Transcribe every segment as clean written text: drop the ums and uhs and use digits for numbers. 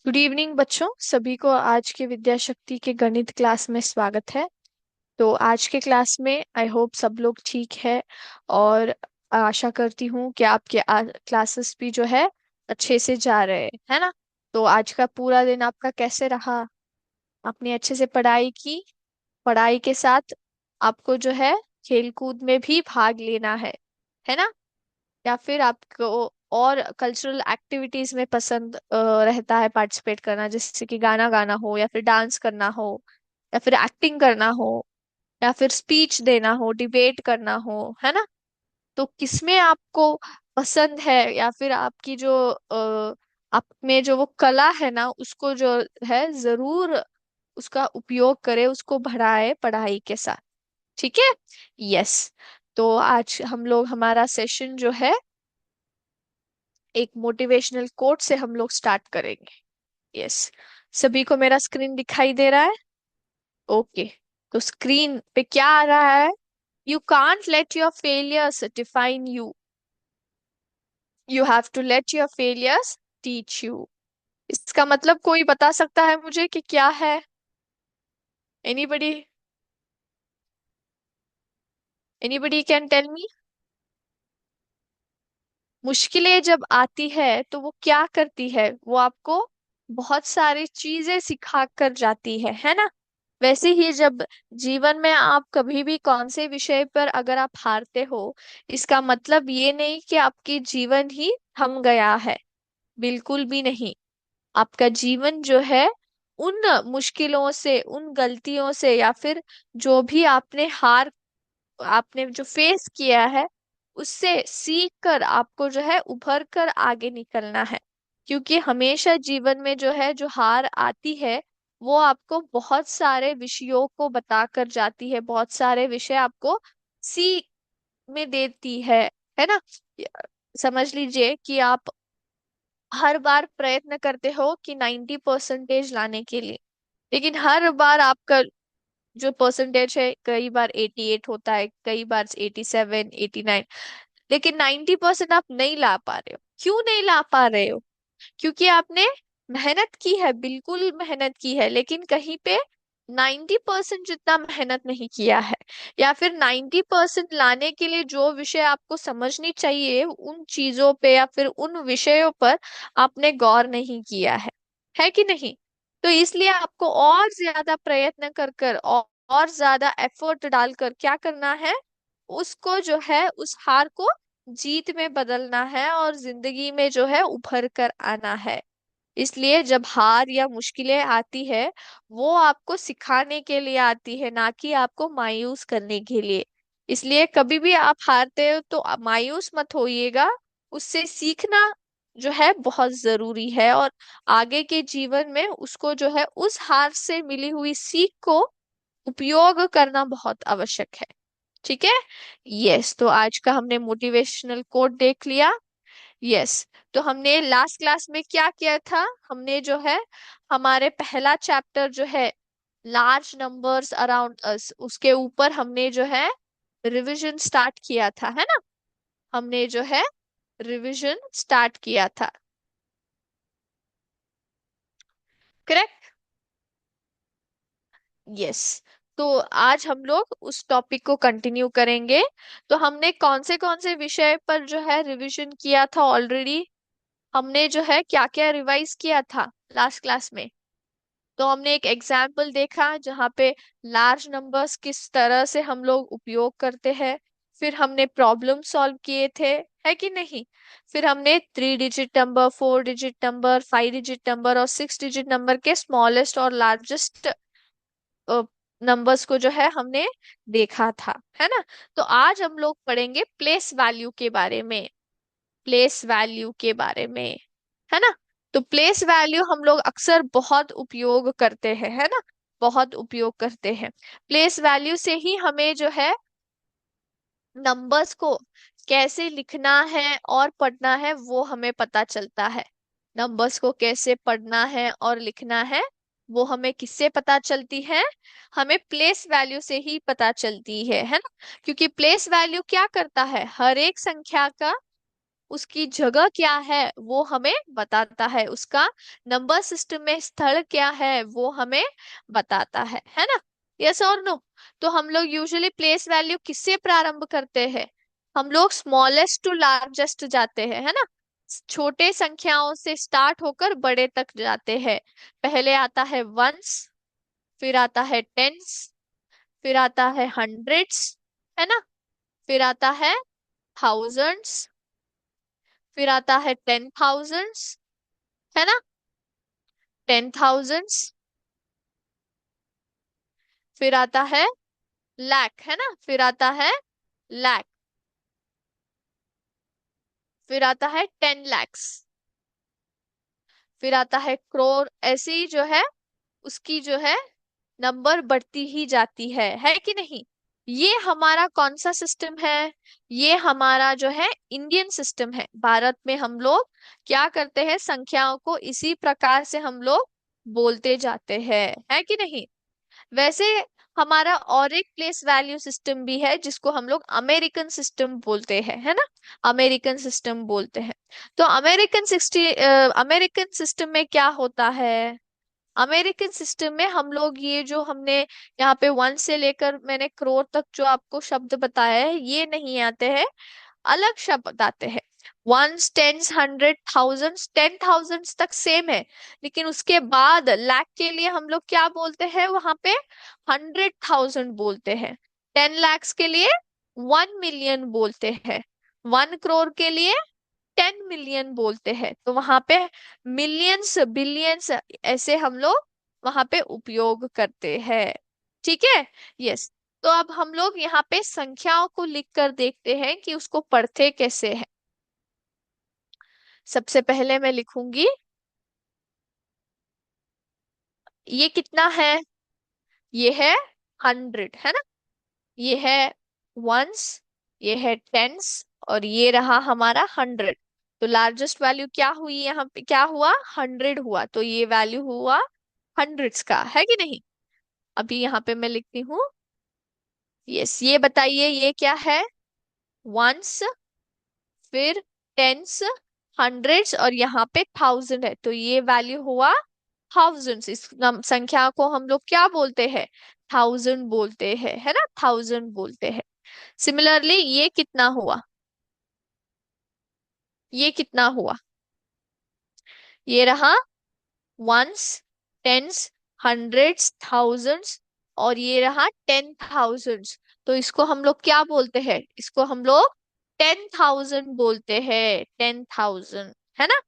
Good evening बच्चों, सभी को आज के विद्या शक्ति के गणित क्लास में स्वागत है। तो आज के क्लास में आई होप सब लोग ठीक है। और आशा करती हूँ कि आपके क्लासेस भी जो है अच्छे से जा रहे हैं, है ना। तो आज का पूरा दिन आपका कैसे रहा? आपने अच्छे से पढ़ाई की? पढ़ाई के साथ आपको जो है खेल कूद में भी भाग लेना है ना? या फिर आपको और कल्चरल एक्टिविटीज में पसंद रहता है पार्टिसिपेट करना, जैसे कि गाना गाना हो या फिर डांस करना हो या फिर एक्टिंग करना हो या फिर स्पीच देना हो, डिबेट करना हो, है ना। तो किसमें आपको पसंद है, या फिर आपकी जो आप में जो वो कला है ना, उसको जो है जरूर उसका उपयोग करें, उसको बढ़ाए पढ़ाई के साथ। ठीक है। यस। तो आज हम लोग हमारा सेशन जो है एक मोटिवेशनल कोट से हम लोग स्टार्ट करेंगे। यस। सभी को मेरा स्क्रीन दिखाई दे रहा है? ओके। तो स्क्रीन पे क्या आ रहा है? You can't let your failures define you, you have to let your failures teach you. इसका मतलब कोई बता सकता है मुझे कि क्या है? Anybody? Anybody can tell me? मुश्किलें जब आती है तो वो क्या करती है? वो आपको बहुत सारी चीजें सिखा कर जाती है ना। वैसे ही जब जीवन में आप कभी भी कौन से विषय पर अगर आप हारते हो, इसका मतलब ये नहीं कि आपकी जीवन ही थम गया है। बिल्कुल भी नहीं। आपका जीवन जो है उन मुश्किलों से, उन गलतियों से, या फिर जो भी आपने जो फेस किया है, उससे सीख कर आपको जो है उभर कर आगे निकलना है। क्योंकि हमेशा जीवन में जो है जो हार आती है, वो आपको बहुत सारे विषयों को बता कर जाती है, बहुत सारे विषय आपको सीख में देती है ना। समझ लीजिए कि आप हर बार प्रयत्न करते हो कि 90% लाने के लिए, लेकिन हर बार आपका जो परसेंटेज है, कई बार 88 होता है, कई बार 87, 89, लेकिन 90% आप नहीं ला पा रहे हो। क्यों नहीं ला पा रहे हो? क्योंकि आपने मेहनत की है, बिल्कुल मेहनत की है, लेकिन कहीं पे 90% जितना मेहनत नहीं किया है। या फिर 90% लाने के लिए जो विषय आपको समझनी चाहिए, उन चीजों पे या फिर उन विषयों पर आपने गौर नहीं किया है कि नहीं? तो इसलिए आपको और ज्यादा प्रयत्न कर और ज्यादा एफर्ट डालकर क्या करना है? उसको जो है उस हार को जीत में बदलना है और जिंदगी में जो है उभर कर आना है। इसलिए जब हार या मुश्किलें आती है, वो आपको सिखाने के लिए आती है, ना कि आपको मायूस करने के लिए। इसलिए कभी भी आप हारते हो तो आप मायूस मत होइएगा। उससे सीखना जो है बहुत जरूरी है, और आगे के जीवन में उसको जो है उस हार से मिली हुई सीख को उपयोग करना बहुत आवश्यक है। ठीक है। यस। तो आज का हमने मोटिवेशनल कोट देख लिया। यस। तो हमने लास्ट क्लास में क्या किया था? हमने जो है हमारे पहला चैप्टर जो है लार्ज नंबर्स अराउंड अस, उसके ऊपर हमने जो है रिवीजन स्टार्ट किया था, है ना। हमने जो है रिवीजन स्टार्ट किया था। करेक्ट। यस। तो आज हम लोग उस टॉपिक को कंटिन्यू करेंगे। तो हमने कौन से विषय पर जो है रिवीजन किया था ऑलरेडी? हमने जो है क्या क्या रिवाइज किया था लास्ट क्लास में? तो हमने एक एग्जाम्पल देखा जहाँ पे लार्ज नंबर्स किस तरह से हम लोग उपयोग करते हैं। फिर हमने प्रॉब्लम सॉल्व किए थे, है कि नहीं? फिर हमने 3 digit number, 4 digit number, 5 digit number और 6 डिजिट नंबर के स्मॉलेस्ट और लार्जेस्ट नंबर्स को जो है हमने देखा था, है ना। तो आज हम लोग पढ़ेंगे प्लेस वैल्यू के बारे में। प्लेस वैल्यू के बारे में, है ना। तो प्लेस वैल्यू हम लोग अक्सर बहुत उपयोग करते हैं, है ना। बहुत उपयोग करते हैं। प्लेस वैल्यू से ही हमें जो है नंबर्स को कैसे लिखना है और पढ़ना है वो हमें पता चलता है। नंबर्स को कैसे पढ़ना है और लिखना है वो हमें किससे पता चलती है? हमें प्लेस वैल्यू से ही पता चलती है ना। क्योंकि प्लेस वैल्यू क्या करता है? हर एक संख्या का उसकी जगह क्या है वो हमें बताता है, उसका नंबर सिस्टम में स्थल क्या है वो हमें बताता है ना? यस और नो? तो हम लोग यूजुअली प्लेस वैल्यू किससे प्रारंभ करते हैं? हम लोग स्मॉलेस्ट टू लार्जेस्ट जाते हैं, है ना? छोटे संख्याओं से स्टार्ट होकर बड़े तक जाते हैं। पहले आता है वंस, फिर आता है टेंस, फिर आता है हंड्रेड्स, है ना? फिर आता है थाउजेंड्स, फिर आता है 10,000s, है ना? 10,000s, फिर आता है लाख, है ना? फिर आता है लाख, फिर आता है 10 lakhs, फिर आता है करोड़। ऐसे ही जो है उसकी जो है नंबर बढ़ती ही जाती है कि नहीं? ये हमारा कौन सा सिस्टम है? ये हमारा जो है इंडियन सिस्टम है। भारत में हम लोग क्या करते हैं, संख्याओं को इसी प्रकार से हम लोग बोलते जाते हैं, है कि नहीं? वैसे हमारा और एक प्लेस वैल्यू सिस्टम भी है जिसको हम लोग अमेरिकन सिस्टम बोलते हैं, है ना? अमेरिकन सिस्टम बोलते हैं। तो अमेरिकन सिस्टम में क्या होता है? अमेरिकन सिस्टम में हम लोग ये जो हमने यहाँ पे वन से लेकर मैंने करोड़ तक जो आपको शब्द बताया है ये नहीं आते हैं, अलग शब्द आते हैं। Once, tense, hundred, thousands, 10,000s तक सेम है, लेकिन उसके बाद लाख के लिए हम लोग क्या बोलते हैं वहां पे? 100,000 बोलते हैं। 10 lakhs के लिए 1 million बोलते हैं। 1 crore के लिए 10 million बोलते हैं। तो वहां पे मिलियंस, बिलियंस ऐसे हम लोग वहां पे उपयोग करते हैं। ठीक है? यस। तो अब हम लोग यहाँ पे संख्याओं को लिख कर देखते हैं कि उसको पढ़ते कैसे है। सबसे पहले मैं लिखूंगी, ये कितना है? ये है 100, है ना? ये है वंस, ये है टेंस, और ये रहा हमारा 100। तो लार्जेस्ट वैल्यू क्या हुई यहाँ पे? क्या हुआ? 100 हुआ। तो ये वैल्यू हुआ हंड्रेड्स का, है कि नहीं? अभी यहाँ पे मैं लिखती हूँ। यस, ये बताइए ये क्या है? वंस, फिर टेंस, हंड्रेड्स, और यहाँ पे थाउजेंड है, तो ये वैल्यू हुआ थाउजेंड्स। इस संख्या को हम लोग क्या बोलते हैं? थाउजेंड बोलते हैं, है ना? थाउजेंड बोलते हैं। सिमिलरली ये कितना हुआ? ये कितना हुआ? ये रहा वंस, टेंस, हंड्रेड्स, थाउजेंड्स, और ये रहा 10,000s। तो इसको हम लोग क्या बोलते हैं? इसको हम लोग 10,000 बोलते हैं। 10,000, है ना?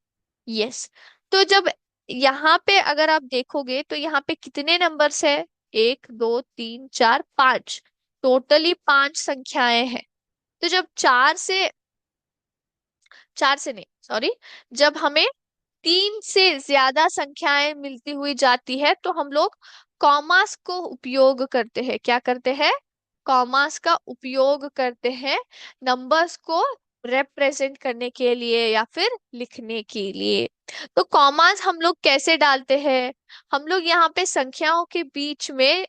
यस। तो जब यहाँ पे अगर आप देखोगे तो यहाँ पे कितने नंबर्स है? 1, 2, 3, 4, 5। टोटली 5 संख्याएं हैं। तो जब चार से नहीं, सॉरी, जब हमें 3 से ज्यादा संख्याएं मिलती हुई जाती है तो हम लोग कॉमास को उपयोग करते हैं। क्या करते हैं? कॉमास का उपयोग करते हैं नंबर्स को रिप्रेजेंट करने के लिए या फिर लिखने के लिए। तो कॉमास हम लोग कैसे डालते हैं? हम लोग यहाँ पे संख्याओं के बीच में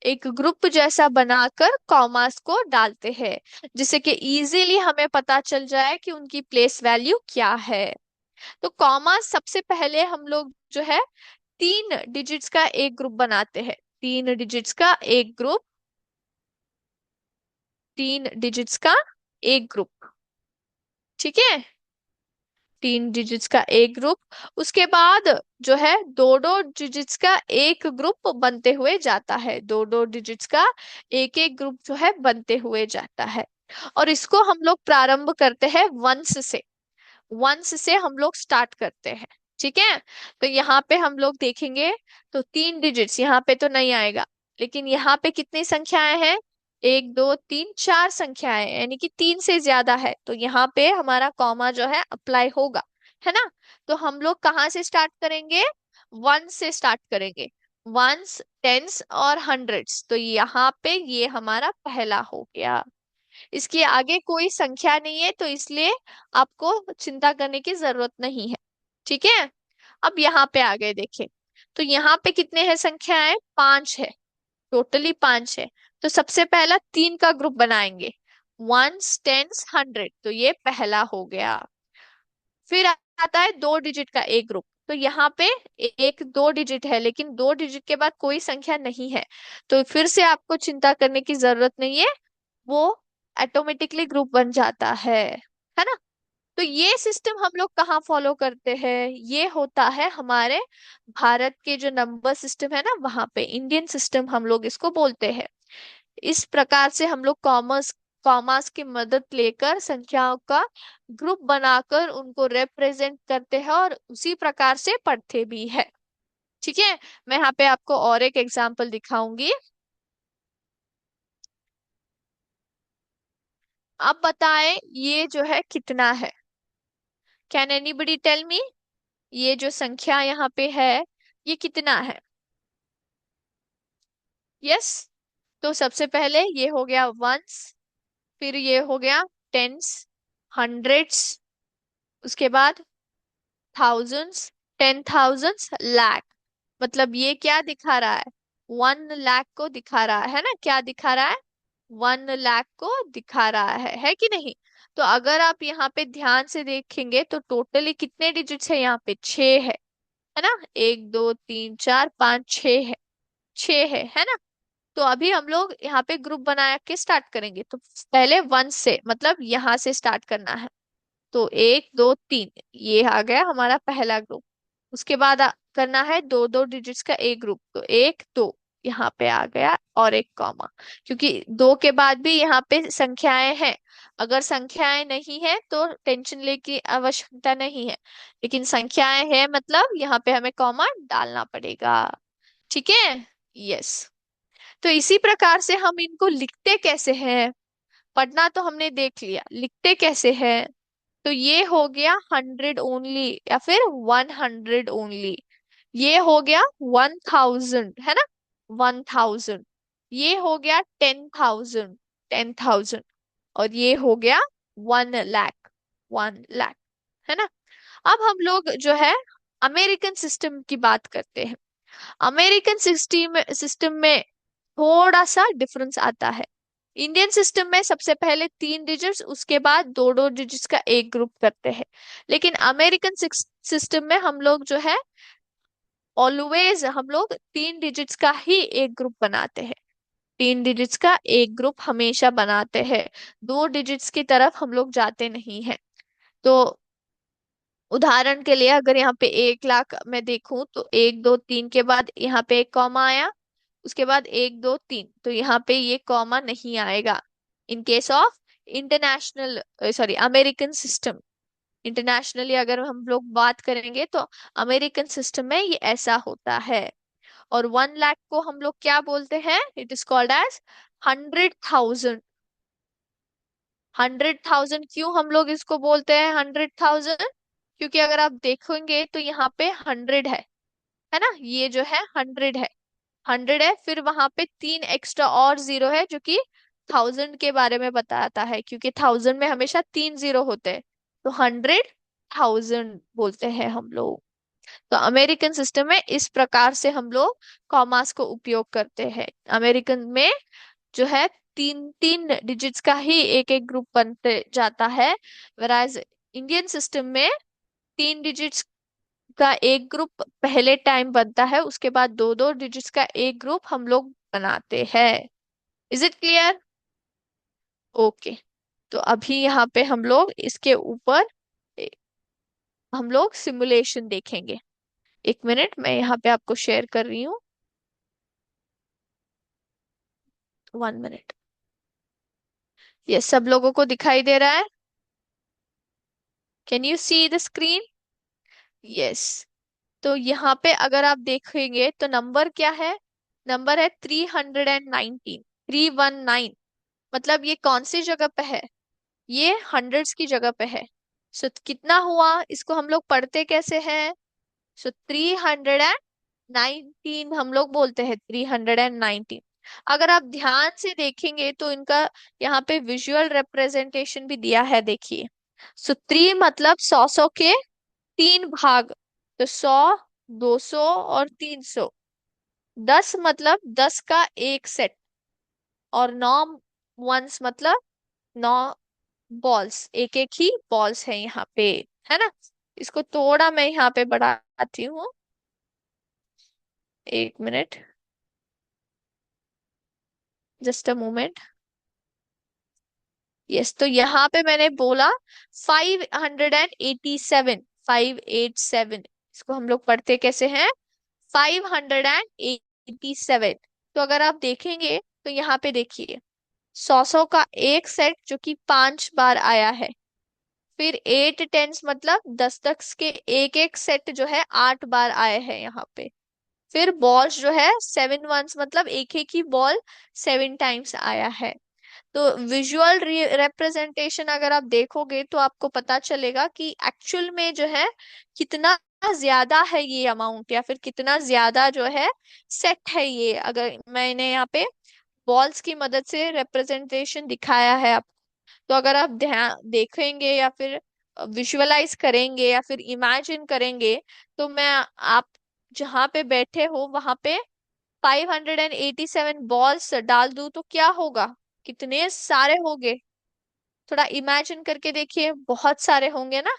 एक ग्रुप जैसा बनाकर कॉमास को डालते हैं, जिससे कि इजीली हमें पता चल जाए कि उनकी प्लेस वैल्यू क्या है। तो कॉमा सबसे पहले हम लोग जो है 3 डिजिट्स का एक ग्रुप बनाते हैं। 3 डिजिट्स का एक ग्रुप, 3 डिजिट्स का एक ग्रुप। ठीक है? 3 डिजिट्स का एक ग्रुप। उसके बाद जो है दो दो डिजिट्स का एक ग्रुप बनते हुए जाता है। दो दो डिजिट्स का एक एक ग्रुप जो है बनते हुए जाता है। और इसको हम लोग प्रारंभ करते हैं वंस से। वंस से हम लोग स्टार्ट करते हैं। ठीक है? तो यहाँ पे हम लोग देखेंगे तो 3 डिजिट्स यहाँ पे तो नहीं आएगा, लेकिन यहाँ पे कितनी संख्याएं हैं? 1, 2, 3, 4 संख्याएं, यानी कि 3 से ज्यादा है, तो यहाँ पे हमारा कॉमा जो है अप्लाई होगा, है ना? तो हम लोग कहाँ से स्टार्ट करेंगे? वन से स्टार्ट करेंगे। वंस, टेंस और हंड्रेड्स, तो यहाँ पे ये हमारा पहला हो गया। इसके आगे कोई संख्या नहीं है, तो इसलिए आपको चिंता करने की जरूरत नहीं है। ठीक है? अब यहाँ पे आ गए देखें, तो यहाँ पे कितने हैं संख्याएं? 5 है। टोटली 5 है। तो सबसे पहला 3 का ग्रुप बनाएंगे। वंस, टेंस, हंड्रेड, तो ये पहला हो गया। फिर आता है 2 डिजिट का एक ग्रुप। तो यहाँ पे एक 2 डिजिट है, लेकिन 2 डिजिट के बाद कोई संख्या नहीं है, तो फिर से आपको चिंता करने की जरूरत नहीं है, वो ऑटोमेटिकली ग्रुप बन जाता है ना। तो ये सिस्टम हम लोग कहाँ फॉलो करते हैं? ये होता है हमारे भारत के जो नंबर सिस्टम है ना, वहां पे इंडियन सिस्टम हम लोग इसको बोलते हैं। इस प्रकार से हम लोग कॉमर्स कॉमास की मदद लेकर संख्याओं का ग्रुप बनाकर उनको रिप्रेजेंट करते हैं, और उसी प्रकार से पढ़ते भी है। ठीक है, मैं यहाँ पे आपको और एक एग्जांपल दिखाऊंगी। अब बताएं ये जो है कितना है? Can anybody tell me? ये जो संख्या यहाँ पे है, ये कितना है? यस। तो सबसे पहले ये हो गया वंस, फिर ये हो गया टेंस, हंड्रेड्स, उसके बाद थाउजेंड्स, 10,000, लाख। मतलब ये क्या दिखा रहा है? 1 लाख को दिखा रहा है ना, क्या दिखा रहा है? 1 लाख को दिखा रहा है कि नहीं? तो अगर आप यहाँ पे ध्यान से देखेंगे तो टोटली कितने डिजिट्स है? यहाँ पे 6 है ना। 1 2 3 4 5 6 है, 6 है ना। तो अभी हम लोग यहाँ पे ग्रुप बना के स्टार्ट करेंगे, तो पहले वन से, मतलब यहाँ से स्टार्ट करना है। तो 1 2 3, ये आ गया हमारा पहला ग्रुप। उसके बाद करना है 2 2 डिजिट्स का एक ग्रुप, तो 1 2 यहाँ पे आ गया और एक कॉमा, क्योंकि 2 के बाद भी यहाँ पे संख्याएं हैं। अगर संख्याएं नहीं है तो टेंशन ले की आवश्यकता नहीं है, लेकिन संख्याएं हैं मतलब यहाँ पे हमें कॉमा डालना पड़ेगा। ठीक है। यस। तो इसी प्रकार से हम इनको लिखते कैसे हैं? पढ़ना तो हमने देख लिया, लिखते कैसे हैं? तो ये हो गया 100 ओनली, या फिर 100 ओनली। ये हो गया 1000, है ना, 1000। ये हो गया 10,000, 10,000। और ये हो गया 1 लाख, 1 लाख, है ना। अब हम लोग जो है अमेरिकन सिस्टम की बात करते हैं। अमेरिकन सिस्टम सिस्टम में थोड़ा सा डिफरेंस आता है। इंडियन सिस्टम में सबसे पहले 3 डिजिट्स, उसके बाद 2 2 डिजिट्स का एक ग्रुप करते हैं। लेकिन अमेरिकन सिस्टम में हम लोग जो है ऑलवेज हम लोग 3 डिजिट्स का ही एक ग्रुप बनाते हैं। 3 डिजिट्स का एक ग्रुप हमेशा बनाते हैं, 2 डिजिट्स की तरफ हम लोग जाते नहीं हैं। तो उदाहरण के लिए अगर यहाँ पे 1 लाख मैं देखूं, तो 1 2 3 के बाद यहाँ पे एक कॉमा आया, उसके बाद 1 2 3, तो यहाँ पे ये कॉमा नहीं आएगा। In case of international, sorry, American system, internationally अगर हम लोग बात करेंगे तो अमेरिकन सिस्टम में ये ऐसा होता है। और 1 लाख को हम लोग क्या बोलते हैं? It is called as 100,000। 100,000 क्यों हम लोग इसको बोलते हैं 100,000? क्योंकि अगर आप देखेंगे तो यहाँ पे 100 है ना, ये जो है 100 है, 100 है, फिर वहां पे 3 एक्स्ट्रा और जीरो है जो कि 1000 के बारे में बताता है, क्योंकि 1000 में हमेशा 3 जीरो होते हैं। तो 100,000 बोलते हैं हम लोग। तो अमेरिकन सिस्टम में इस प्रकार से हम लोग कॉमास को उपयोग करते हैं। अमेरिकन में जो है 3 3 डिजिट्स का ही एक एक ग्रुप बनते जाता है, whereas इंडियन सिस्टम में 3 डिजिट्स का एक ग्रुप पहले टाइम बनता है, उसके बाद 2 2 डिजिट्स का एक ग्रुप हम लोग बनाते हैं। Is it clear? ओके। तो अभी यहाँ पे हम लोग इसके ऊपर ए- हम लोग सिमुलेशन देखेंगे। 1 मिनट, मैं यहाँ पे आपको शेयर कर रही हूँ। 1 मिनट। ये सब लोगों को दिखाई दे रहा है? Can you see the screen? Yes. तो यहाँ पे अगर आप देखेंगे तो नंबर क्या है? नंबर है 319, 319। मतलब ये कौन सी जगह पे है? ये हंड्रेड्स की जगह पे है। सो कितना हुआ? इसको हम लोग पढ़ते कैसे हैं? सो 319 हम लोग बोलते हैं, 319। अगर आप ध्यान से देखेंगे तो इनका यहाँ पे विजुअल रिप्रेजेंटेशन भी दिया है, देखिए। सो 3 मतलब 100 के 3 भाग, तो 100, 200 और 300। 10 मतलब 10 का एक सेट, और 9 वंस मतलब 9 बॉल्स, एक एक ही बॉल्स है यहाँ पे, है ना। इसको थोड़ा मैं यहाँ पे बढ़ाती हूँ। एक minute, just a moment. Yes, तो यहाँ पे मैंने बोला 587, 587। इसको हम लोग पढ़ते कैसे हैं? 587। तो अगर आप देखेंगे तो यहाँ पे देखिए, सौ का एक सेट जो कि 5 बार आया है। फिर 8 टेंस मतलब 10 के एक एक सेट जो है 8 बार आए हैं यहाँ पे। फिर बॉल्स जो है 7 वंस मतलब एक एक ही बॉल 7 टाइम्स आया है। तो विजुअल रिप्रेजेंटेशन अगर आप देखोगे तो आपको पता चलेगा कि एक्चुअल में जो है कितना ज्यादा है ये अमाउंट, या फिर कितना ज्यादा जो है सेट है ये। अगर मैंने यहाँ पे बॉल्स की मदद से रिप्रेजेंटेशन दिखाया है आप, तो अगर आप ध्यान देखेंगे या फिर विजुअलाइज करेंगे या फिर इमेजिन करेंगे, तो मैं आप जहाँ पे बैठे हो वहां पे 587 बॉल्स डाल दूं तो क्या होगा? कितने सारे होंगे? थोड़ा इमेजिन करके देखिए, बहुत सारे होंगे ना।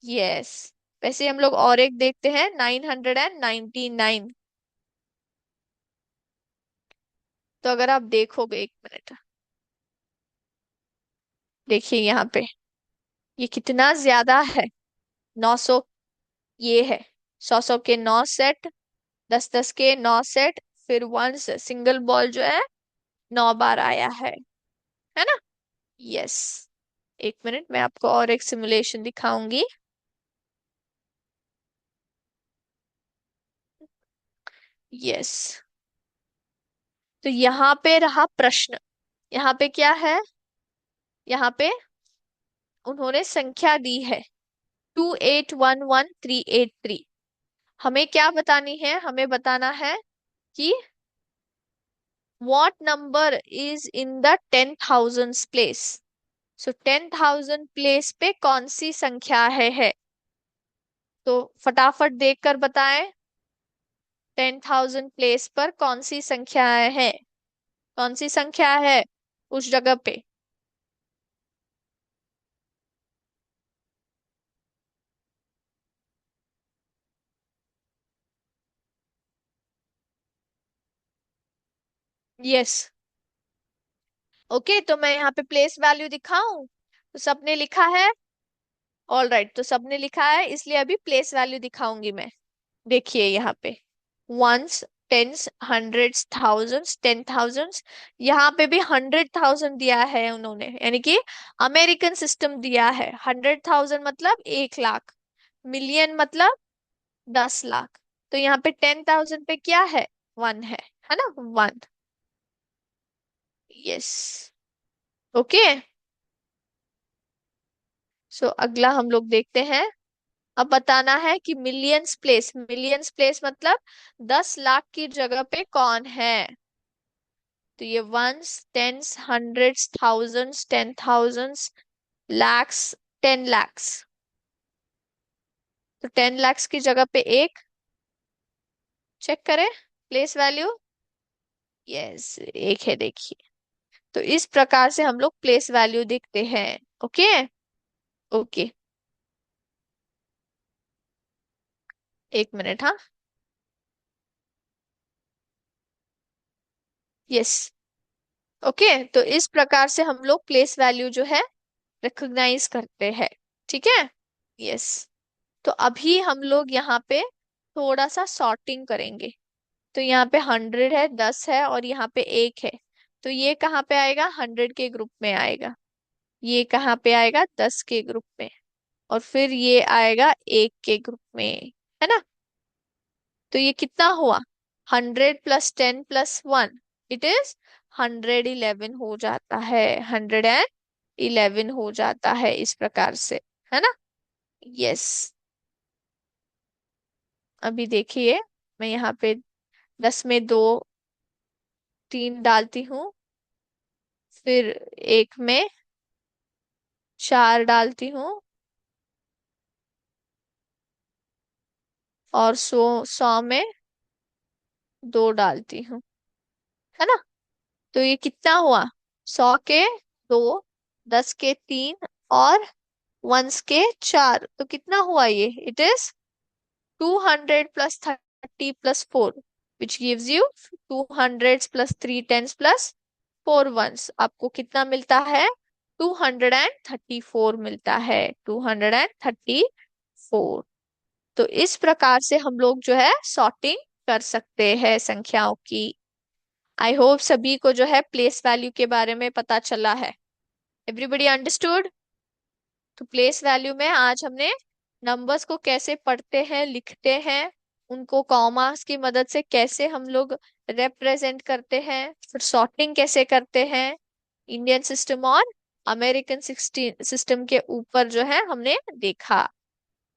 यस। वैसे हम लोग और एक देखते हैं, 999। तो अगर आप देखोगे, एक मिनट देखिए यहाँ पे, ये कितना ज्यादा है। 900, ये है 100 के 9 सेट, 10 के 9 सेट। फिर वंस सिंगल बॉल जो है 9 बार आया है ना। यस। एक मिनट, मैं आपको और एक सिमुलेशन दिखाऊंगी। यस। तो यहाँ पे रहा प्रश्न। यहाँ पे क्या है? यहाँ पे उन्होंने संख्या दी है 2811,383। हमें क्या बतानी है? हमें बताना है कि what number is in the 10,000 place। So 10,000 place पे कौन सी संख्या है? तो फटाफट देखकर बताएं, 10,000 प्लेस पर कौन सी संख्या है? कौन सी संख्या है उस जगह पे? यस। ओके, तो मैं यहाँ पे प्लेस वैल्यू दिखाऊं? तो सबने लिखा है। ऑल राइट, तो सबने लिखा है, इसलिए अभी प्लेस वैल्यू दिखाऊंगी मैं। देखिए यहाँ पे, वंस, टेंस, हंड्रेड्स, थाउजेंड्स, 10,000। यहाँ पे भी 100,000 दिया है उन्होंने, यानी कि अमेरिकन सिस्टम दिया है। 100,000 मतलब 1 लाख, मिलियन मतलब 10 लाख। तो यहाँ पे 10,000 पे क्या है? वन है ना, वन। यस। ओके। सो अगला हम लोग देखते हैं। अब बताना है कि मिलियंस प्लेस, मिलियंस प्लेस मतलब 10 लाख की जगह पे कौन है? तो ये ones, tens, hundreds, thousands, 10,000, lakhs, 10 lakhs. तो 10 लैक्स की जगह पे एक, चेक करें प्लेस वैल्यू। यस, एक है देखिए। तो इस प्रकार से हम लोग प्लेस वैल्यू देखते हैं। ओके। ओके, एक मिनट, हाँ। यस। ओके, तो इस प्रकार से हम लोग प्लेस वैल्यू जो है रिकॉग्नाइज करते हैं। ठीक है। यस। तो अभी हम लोग यहाँ पे थोड़ा सा सॉर्टिंग करेंगे। तो यहाँ पे 100 है, 10 है और यहाँ पे एक है। तो ये कहाँ पे आएगा? 100 के ग्रुप में आएगा। ये कहाँ पे आएगा? 10 के ग्रुप में। और फिर ये आएगा एक के ग्रुप में, है ना। तो ये कितना हुआ? 100 + 10 + 1, इट इज 111 हो जाता है। 111 हो जाता है इस प्रकार से, है ना। यस। अभी देखिए, मैं यहाँ पे 10 में दो, 3 डालती हूँ। फिर एक में 4 डालती हूँ। और 100 में 2 डालती हूँ, है ना। तो ये कितना हुआ? 100 के 2, 10 के 3 और वंस के चार, तो कितना हुआ ये? It is 200 plus 30 plus 4, which gives you 200 plus 3 tens plus 4 ones. आपको कितना मिलता है? 234 मिलता है, 234। तो इस प्रकार से हम लोग जो है सॉर्टिंग कर सकते हैं संख्याओं की। आई होप सभी को जो है प्लेस वैल्यू के बारे में पता चला है। Everybody understood? तो प्लेस वैल्यू में आज हमने नंबर्स को कैसे पढ़ते हैं, लिखते हैं, उनको कॉमास की मदद से कैसे हम लोग रिप्रेजेंट करते हैं, फिर सॉर्टिंग कैसे करते हैं, इंडियन सिस्टम और अमेरिकन सिस्टम के ऊपर जो है हमने देखा।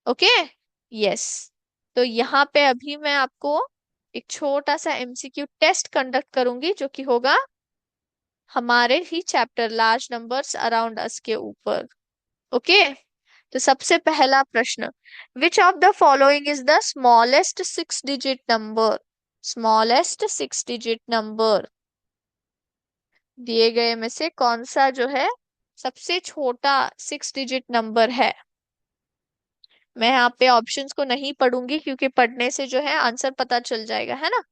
Okay, yes. तो यहाँ पे अभी मैं आपको एक छोटा सा एमसीक्यू टेस्ट कंडक्ट करूंगी, जो कि होगा हमारे ही chapter large numbers around us के ऊपर। ओके, तो सबसे पहला प्रश्न, which of the following is the smallest six digit number? Smallest six digit number दिए गए में से कौन सा जो है सबसे छोटा सिक्स डिजिट नंबर है? मैं यहाँ पे ऑप्शंस को नहीं पढ़ूंगी, क्योंकि पढ़ने से जो है आंसर पता चल जाएगा, है ना।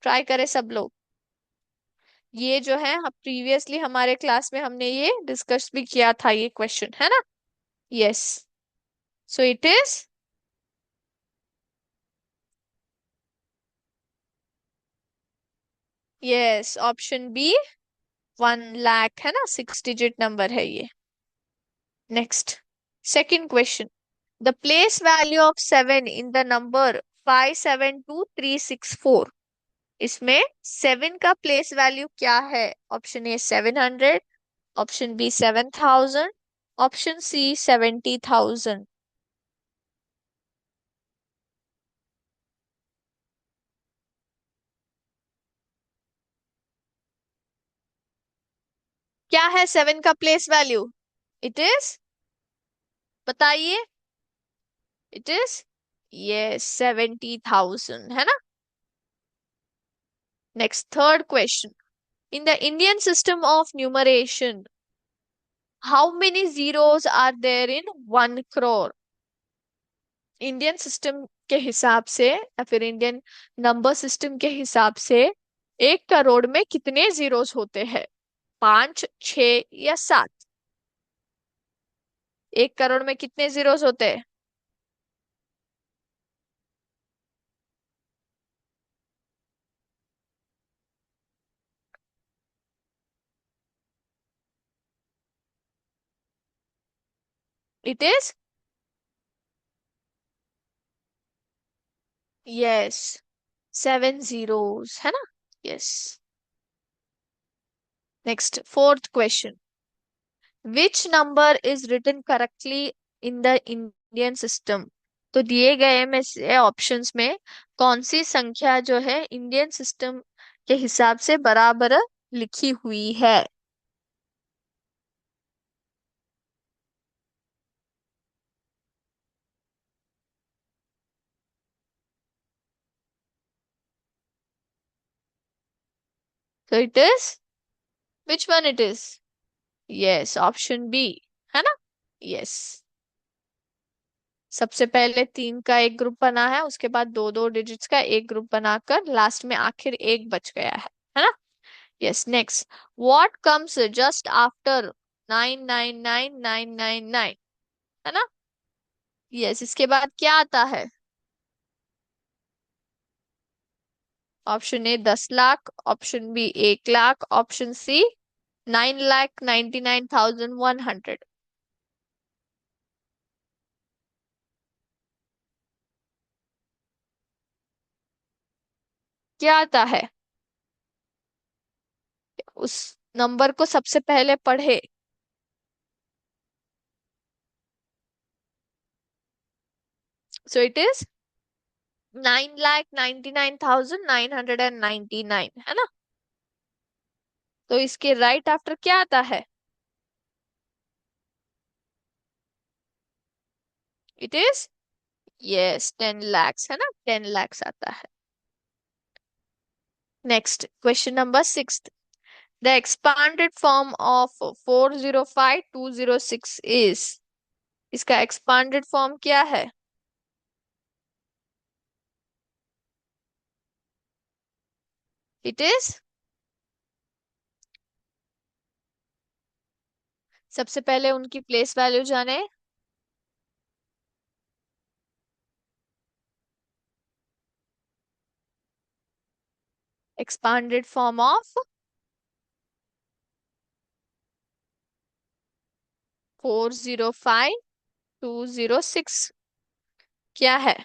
ट्राई करें सब लोग। ये जो है प्रीवियसली हमारे क्लास में हमने ये डिस्कस भी किया था, ये क्वेश्चन, है ना। Yes, so it is, yes, option B, 1 lakh, है ना, सिक्स डिजिट नंबर है ये। Next, second question, the place value of 7 in the number 572364। इसमें 7 का प्लेस वैल्यू क्या है? Option A 700, option B 7000, option C 70,000। क्या है 7 का प्लेस वैल्यू? इट इज, बताइए। इट इज, ये 70,000, है ना। Next, third question, in the Indian system of numeration how many zeros are there in 1 crore? Indian system के हिसाब से या फिर इंडियन नंबर सिस्टम के हिसाब से 1 करोड़ में कितने जीरोस होते हैं? 5, 6 या 7? 1 करोड़ में कितने जीरोस होते हैं? इट इज, यस, 7 zeros, है ना। Yes. Next, fourth question, which number is written correctly in the Indian system? तो दिए गए में से ऑप्शंस में कौन सी संख्या जो है इंडियन सिस्टम के हिसाब से बराबर लिखी हुई है? तो it is, which one it is? Yes, option B, है ना। यस, सबसे पहले 3 का एक ग्रुप बना है, उसके बाद दो दो डिजिट्स का एक ग्रुप बनाकर लास्ट में आखिर एक बच गया है ना। Yes, next, what comes just after 999999, है ना। यस, इसके बाद क्या आता है? Option A 10 lakh, option B 1 lakh, option C 9,99,100। क्या आता है? उस नंबर को सबसे पहले पढ़े। सो इट इज 9,99,999, है ना। तो इसके राइट आफ्टर क्या आता है? इट इज, यस, 10 lakhs, है ना, 10 lakhs आता है। Next, question number six, the expanded form of 405206 is? इसका एक्सपांडेड फॉर्म क्या है? इट इज, सबसे पहले उनकी प्लेस वैल्यू जाने। एक्सपांडेड फॉर्म ऑफ 405206 क्या है?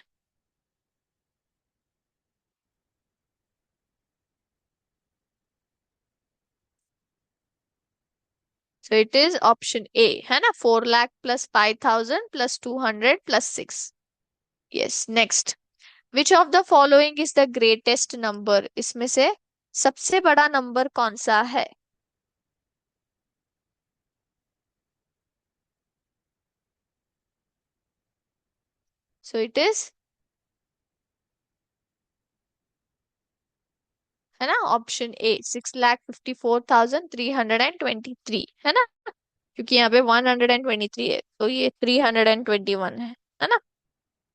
सो इट इज ऑप्शन ए, है ना, 4 lakh plus 5,000 plus 200 plus 6। Yes, next. Which of the following is the greatest number? इसमें से सबसे बड़ा नंबर कौन सा है? सो इट इज, है ना, ऑप्शन ए, 6,54,323, है ना, क्योंकि यहाँ पे 123 है तो ये 321 है ना।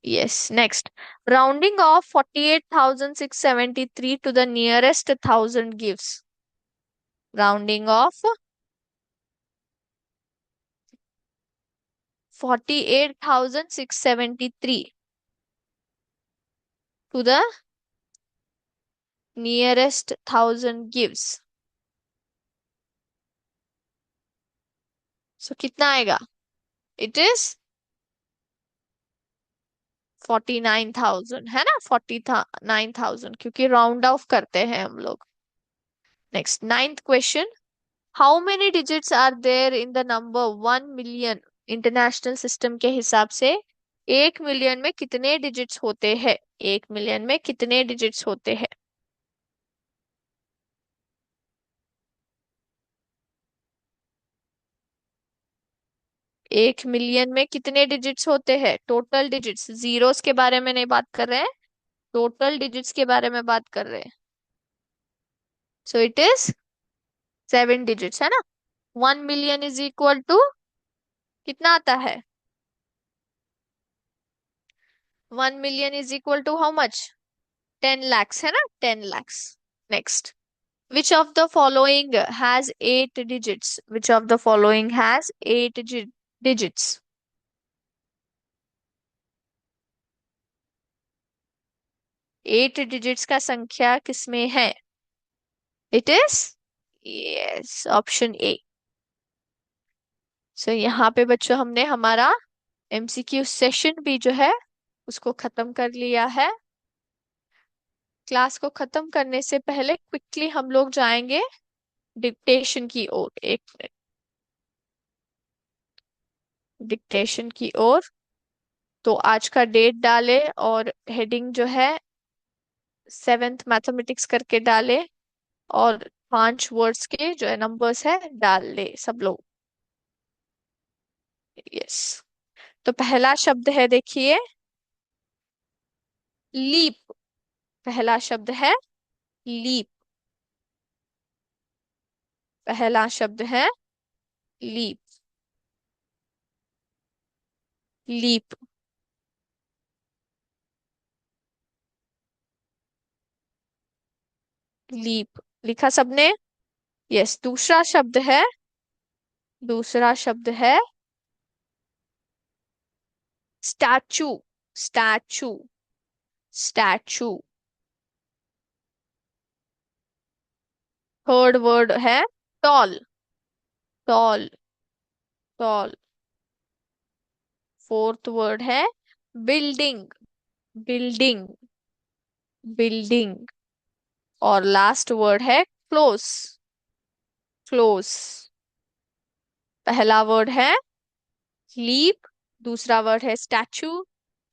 Yes, next. Rounding off 48,673 to the nearest thousand gives. Rounding off 48,673 to the nearest thousand gives. So कितना आएगा? इट इज 49,000, है ना, 49,000, क्योंकि राउंड ऑफ करते हैं हम लोग। Next, ninth question. How many digits are there in the number 1 million? International system के हिसाब से 1 मिलियन में कितने डिजिट्स होते हैं? 1 मिलियन में कितने डिजिट्स होते हैं? 1 मिलियन में कितने डिजिट्स होते हैं? टोटल डिजिट्स, जीरोस के बारे में नहीं बात कर रहे हैं, टोटल डिजिट्स के बारे में बात कर रहे हैं। सो इट इज 7 डिजिट्स, है ना। 1 मिलियन इज इक्वल टू कितना आता है? 1 million is equal to how much? 10 lakhs, है ना, 10 lakhs। Next. Which of the following has 8 digits? Which of the following has digits? 8 digits का संख्या किसमें है? It is, yes, option A. So यहाँ पे बच्चों हमने हमारा एमसीक्यू सेशन भी जो है उसको खत्म कर लिया है। क्लास को खत्म करने से पहले क्विकली हम लोग जाएंगे डिक्टेशन की ओर। एक मिनट, डिक्टेशन की ओर। तो आज का डेट डाले और हेडिंग जो है 7th मैथमेटिक्स करके डाले, और 5 वर्ड्स के जो है नंबर्स है डाल ले सब लोग। यस। तो पहला शब्द है, देखिए, लीप। पहला शब्द है लीप। पहला शब्द है लीप। लीप। लीप लिखा सबने? यस। दूसरा शब्द है, दूसरा शब्द है statue. Statue. Statue. Third word है tall. Tall. Tall. Fourth word है बिल्डिंग। बिल्डिंग। बिल्डिंग। और लास्ट वर्ड है क्लोज। क्लोज। पहला वर्ड है लीप, दूसरा वर्ड है स्टैचू,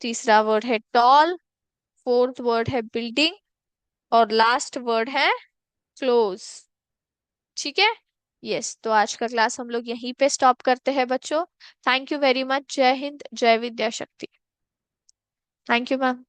तीसरा वर्ड है टॉल, फोर्थ वर्ड है बिल्डिंग, और लास्ट वर्ड है क्लोज। ठीक है। यस, तो आज का क्लास हम लोग यहीं पे स्टॉप करते हैं बच्चों। Thank you very much. जय हिंद, जय विद्या शक्ति। Thank you ma'am.